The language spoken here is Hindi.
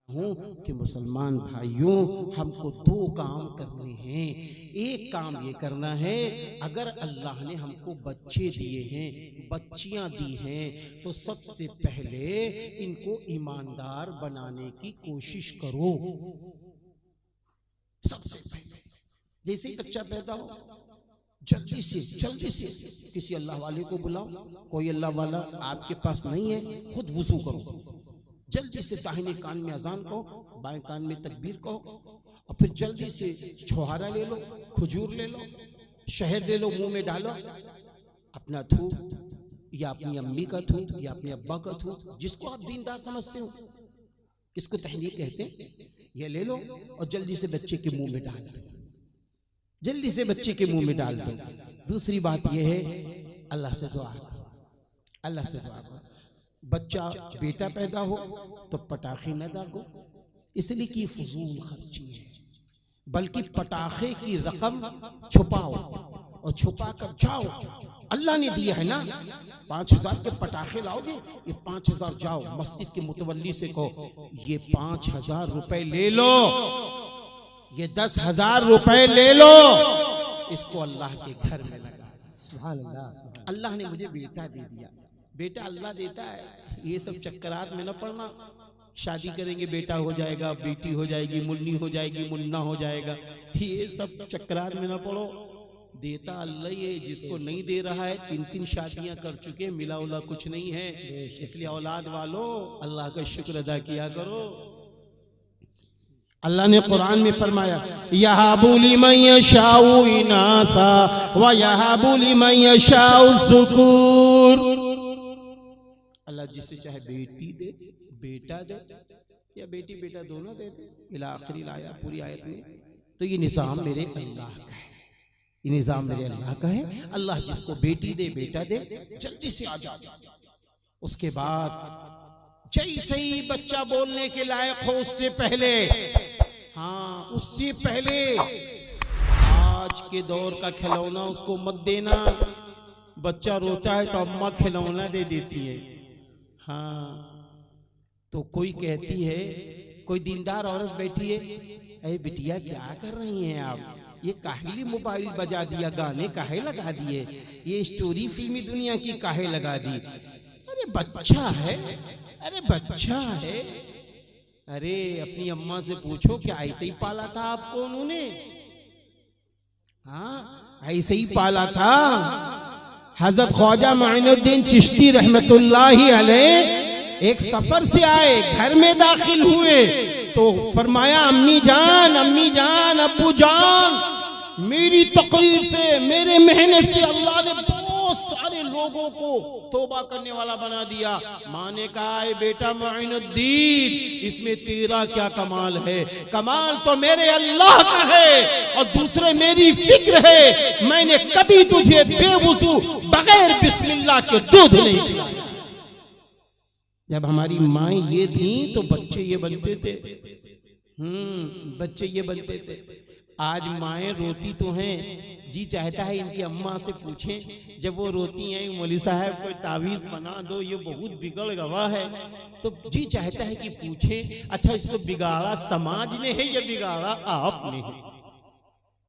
हूँ कि मुसलमान भाइयों, हमको दो काम करने हैं। एक काम ये करना है, अगर अल्लाह ने हमको बच्चे दिए हैं, बच्चियां दी हैं, तो सबसे पहले इनको ईमानदार बनाने की कोशिश करो। सबसे पहले जैसे ही बच्चा पैदा हो, जल्दी से किसी अल्लाह वाले को बुलाओ। कोई अल्लाह वाला आपके पास नहीं है, खुद वुजू करो। जल्दी से दाहिने कान में अजान कहो, बाएं कान में तकबीर कहो, और फिर जल्दी से छुहारा ले लो, खजूर ले लो, शहद ले लो, मुंह में डालो। अपना थूक या अपनी अम्मी का थूक या अपने अब्बा का थूक, जिसको आप दीनदार समझते हो, इसको तहनीक कहते हैं, ये ले लो और जल्दी से बच्चे के मुंह में डाल दो। जल्दी से बच्चे के मुंह में डाल दो। दूसरी बात यह है, अल्लाह से दुआ करो, अल्लाह से दुआ करो। बच्चा बेटा पैदा हो तो पटाखे न दागो, इसलिए कि फजूल खर्ची है, बल्कि पटाखे की रकम छुपाओ और छुपा कर जाओ। अल्लाह ने दिया है ना, 5000 के पटाखे लाओगे, ये 5000 जाओ मस्जिद के मुतवल्ली से कहो, ये 5000 रुपए ले लो, ये 10,000 रुपए ले लो, इसको अल्लाह के घर में लगा। सुभान अल्लाह। अल्लाह ने मुझे बेटा दे दिया, बेटा अल्लाह देता है, ये सब चक्करात में न पड़ना। शादी करेंगे बेटा हो जाएगा, बेटी हो जाएगी, मुन्नी हो जाएगी, मुन्ना हो जाएगा, ये सब चक्करात में न पड़ो। देता अल्लाह ही है, जिसको नहीं दे रहा है 3-3 शादियां कर चुके, मिला उला कुछ नहीं है। इसलिए औलाद वालों, अल्लाह का शुक्र अदा किया करो। अल्लाह ने कुरान में फरमाया, यहाबु लिमन यशाउ इनासा व यहाबु लिमन यशाउ ज़ुकूर। अल्लाह जिसे चाहे बेटी दे, बेटा दे, या बेटी बेटा दोनों दे दे, इला आखिरी आयत, पूरी आयत में। तो ये निज़ाम मेरे अल्लाह का है, ये निज़ाम मेरे अल्लाह का है। अल्लाह जिसको बेटी दे, बेटा दे, जल्दी से आ जा। उसके बाद जैसे ही बच्चा बोलने के लायक हो, उससे पहले, हाँ उससे पहले आज के दौर का खिलौना उसको मत देना। बच्चा रोता है तो अम्मा खिलौना दे देती है। हाँ, तो कोई कहती है, कोई दीनदार औरत बैठी है, अरे बिटिया क्या कर रही हैं आप, ये काहे मोबाइल बजा दिया, गाने काहे लगा दिए, ये स्टोरी फिल्मी दुनिया की काहे लगा दी। अरे बच्चा है, अरे बच्चा है, अरे अपनी अम्मा से पूछो क्या ऐसे ही पाला था आपको उन्होंने? हाँ ऐसे ही पाला था। हजरत ख्वाजा माइनुद्दीन चिश्ती रहमतुल्लाहि अलैह एक सफर से आए, घर में दाखिल हुए तो फरमाया, अम्मी जान, अब्बू जान, मेरी तकरीर से, मेरे मेहनत से अल्लाह ने बहुत सारे लोगों को तौबा करने वाला बना दिया। माँ ने कहा, बेटा माइनुद्दीन, इसमें तेरा क्या कमाल है? कमाल तो मेरे अल्लाह का है, और दूसरे मेरी फिक्र है। मैंने कभी तुझे बेवुजू बगैर बिस्मिल्लाह के दूध नहीं पिलाया। जब हमारी माँ ये थी तो बच्चे ये बनते थे, बच्चे ये बनते थे। आज माएँ रोती तो हैं, जी चाहता है इनकी अम्मा से पूछें, जब वो रोती हैं, मौलवी साहब कोई तावीज़ बना दो, ये बहुत बिगड़ गवा है, तो जी चाहता है कि पूछें, अच्छा इसको बिगाड़ा समाज ने है या बिगाड़ा आपने है?